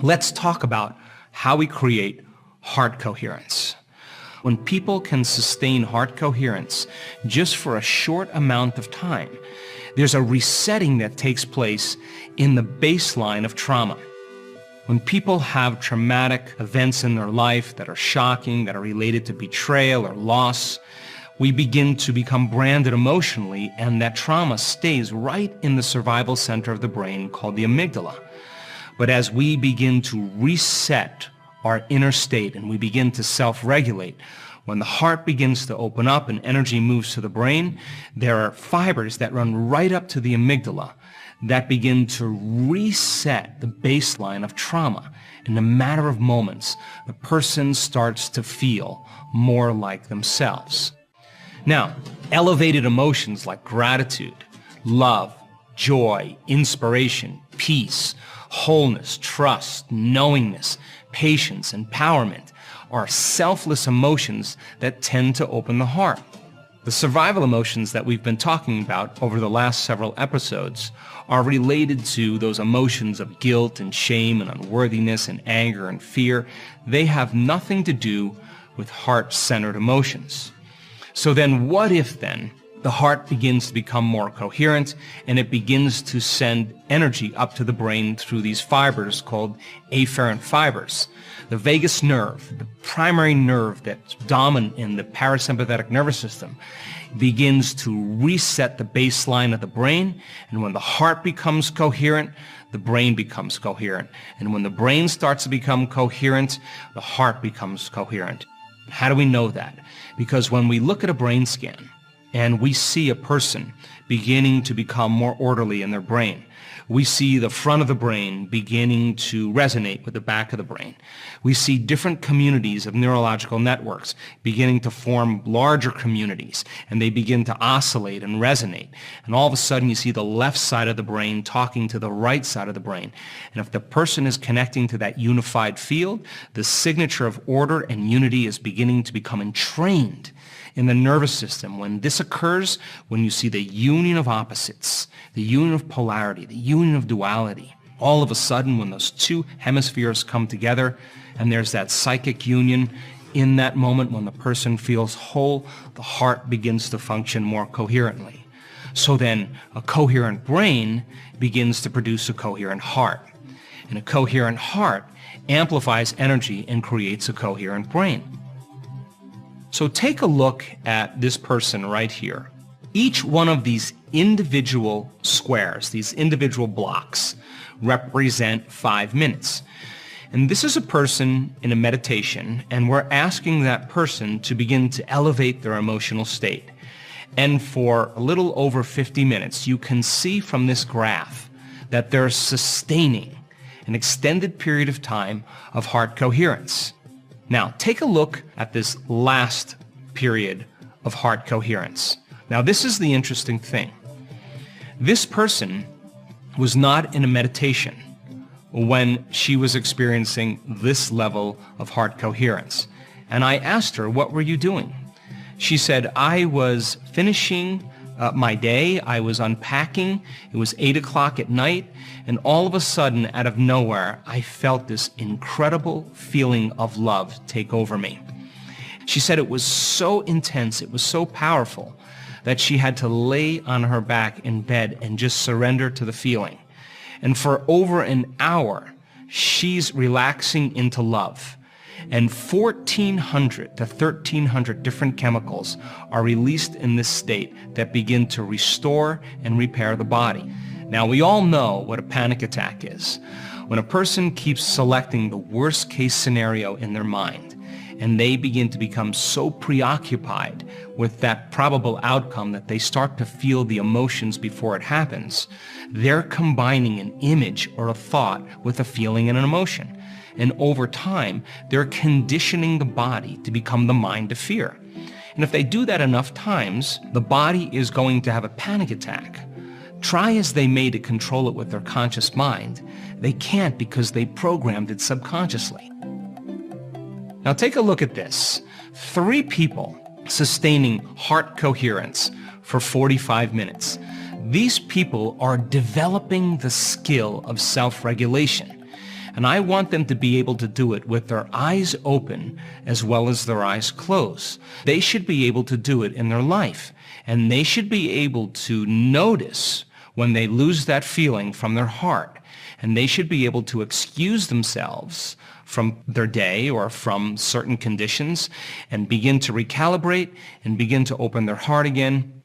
Let's talk about how we create heart coherence. When people can sustain heart coherence just for a short amount of time, there's a resetting that takes place in the baseline of trauma. When people have traumatic events in their life that are shocking, that are related to betrayal or loss, we begin to become branded emotionally, and that trauma stays right in the survival center of the brain called the amygdala. But as we begin to reset our inner state and we begin to self-regulate, when the heart begins to open up and energy moves to the brain, there are fibers that run right up to the amygdala that begin to reset the baseline of trauma. In a matter of moments, the person starts to feel more like themselves. Now, elevated emotions like gratitude, love, joy, inspiration, peace, wholeness, trust, knowingness, patience, empowerment are selfless emotions that tend to open the heart. The survival emotions that we've been talking about over the last several episodes are related to those emotions of guilt and shame and unworthiness and anger and fear. They have nothing to do with heart-centered emotions. So then what if then the heart begins to become more coherent and it begins to send energy up to the brain through these fibers called afferent fibers? The vagus nerve, the primary nerve that's dominant in the parasympathetic nervous system, begins to reset the baseline of the brain, and when the heart becomes coherent, the brain becomes coherent. And when the brain starts to become coherent, the heart becomes coherent. How do we know that? Because when we look at a brain scan and we see a person beginning to become more orderly in their brain, we see the front of the brain beginning to resonate with the back of the brain. We see different communities of neurological networks beginning to form larger communities, and they begin to oscillate and resonate. And all of a sudden you see the left side of the brain talking to the right side of the brain. And if the person is connecting to that unified field, the signature of order and unity is beginning to become entrained in the nervous system. When this occurs, when you see the union of opposites, the union of polarity, the union of duality, all of a sudden when those two hemispheres come together and there's that psychic union, in that moment when the person feels whole, the heart begins to function more coherently. So then a coherent brain begins to produce a coherent heart. And a coherent heart amplifies energy and creates a coherent brain. So take a look at this person right here. Each one of these individual squares, these individual blocks, represent 5 minutes. And this is a person in a meditation, and we're asking that person to begin to elevate their emotional state. And for a little over 50 minutes, you can see from this graph that they're sustaining an extended period of time of heart coherence. Now, take a look at this last period of heart coherence. Now, this is the interesting thing. This person was not in a meditation when she was experiencing this level of heart coherence. And I asked her, what were you doing? She said, I was finishing my day, I was unpacking, it was 8 o'clock at night, and all of a sudden, out of nowhere, I felt this incredible feeling of love take over me. She said it was so intense, it was so powerful, that she had to lay on her back in bed and just surrender to the feeling. And for over an hour, she's relaxing into love. And 1,400 to 1,300 different chemicals are released in this state that begin to restore and repair the body. Now, we all know what a panic attack is. When a person keeps selecting the worst case scenario in their mind, and they begin to become so preoccupied with that probable outcome that they start to feel the emotions before it happens, they're combining an image or a thought with a feeling and an emotion. And over time, they're conditioning the body to become the mind of fear. And if they do that enough times, the body is going to have a panic attack. Try as they may to control it with their conscious mind, they can't because they programmed it subconsciously. Now take a look at this. 3 people sustaining heart coherence for 45 minutes. These people are developing the skill of self-regulation. And I want them to be able to do it with their eyes open as well as their eyes closed. They should be able to do it in their life. And they should be able to notice when they lose that feeling from their heart. And they should be able to excuse themselves from their day or from certain conditions and begin to recalibrate and begin to open their heart again.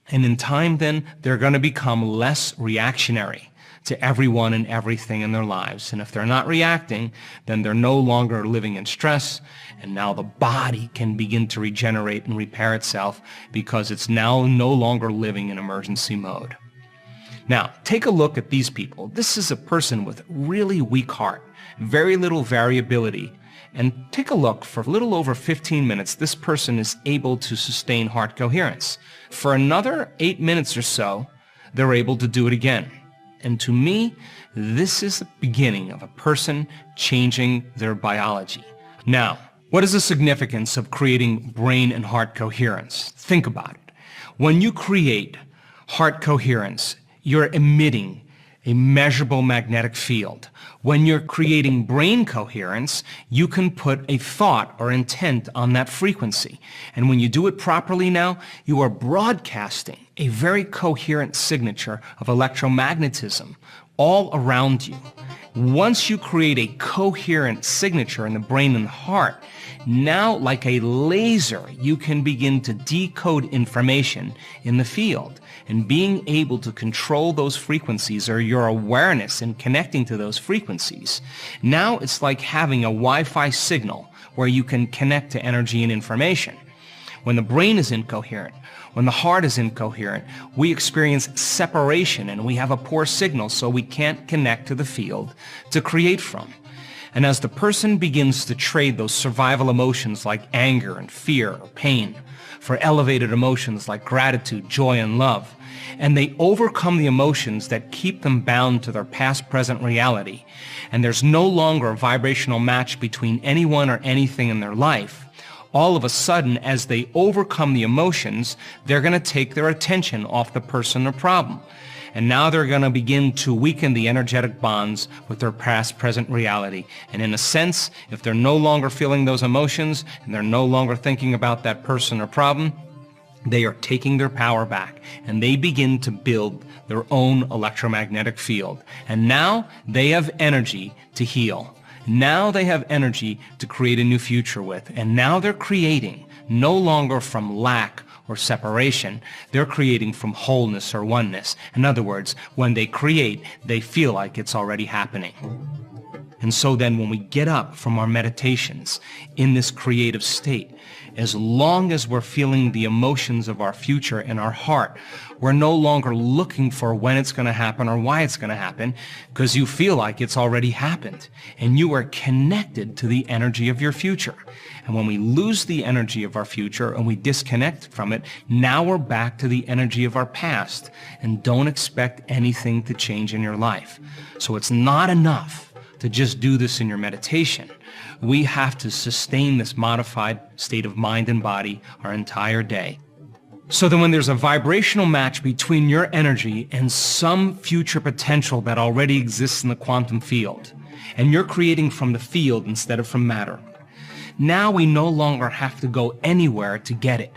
And in time then, they're going to become less reactionary to everyone and everything in their lives. And if they're not reacting, then they're no longer living in stress. And now the body can begin to regenerate and repair itself because it's now no longer living in emergency mode. Now, take a look at these people. This is a person with really weak heart, very little variability. And take a look, for a little over 15 minutes, this person is able to sustain heart coherence. For another 8 minutes or so, they're able to do it again. And to me, this is the beginning of a person changing their biology. Now, what is the significance of creating brain and heart coherence? Think about it. When you create heart coherence, you're emitting a measurable magnetic field. When you're creating brain coherence, you can put a thought or intent on that frequency. And when you do it properly now, you are broadcasting a very coherent signature of electromagnetism all around you. Once you create a coherent signature in the brain and the heart, now like a laser, you can begin to decode information in the field. And being able to control those frequencies, or your awareness in connecting to those frequencies, now it's like having a Wi-Fi signal where you can connect to energy and information. When the brain is incoherent, when the heart is incoherent, we experience separation and we have a poor signal, so we can't connect to the field to create from. And as the person begins to trade those survival emotions like anger and fear or pain for elevated emotions like gratitude, joy, and love, and they overcome the emotions that keep them bound to their past, present reality, and there's no longer a vibrational match between anyone or anything in their life, all of a sudden, as they overcome the emotions, they're going to take their attention off the person or problem. And now they're going to begin to weaken the energetic bonds with their past, present reality. And in a sense, if they're no longer feeling those emotions and they're no longer thinking about that person or problem, they are taking their power back and they begin to build their own electromagnetic field. And now they have energy to heal. Now they have energy to create a new future with. And now they're creating no longer from lack or separation. They're creating from wholeness or oneness. In other words, when they create, they feel like it's already happening. And so then when we get up from our meditations in this creative state, as long as we're feeling the emotions of our future in our heart, we're no longer looking for when it's going to happen or why it's going to happen, because you feel like it's already happened. And you are connected to the energy of your future. And when we lose the energy of our future and we disconnect from it, now we're back to the energy of our past. And don't expect anything to change in your life. So it's not enough to just do this in your meditation. We have to sustain this modified state of mind and body our entire day. So then when there's a vibrational match between your energy and some future potential that already exists in the quantum field, and you're creating from the field instead of from matter, now we no longer have to go anywhere to get it.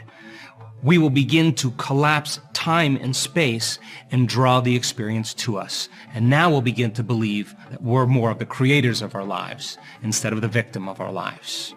We will begin to collapse time and space and draw the experience to us. And now we'll begin to believe that we're more of the creators of our lives instead of the victim of our lives.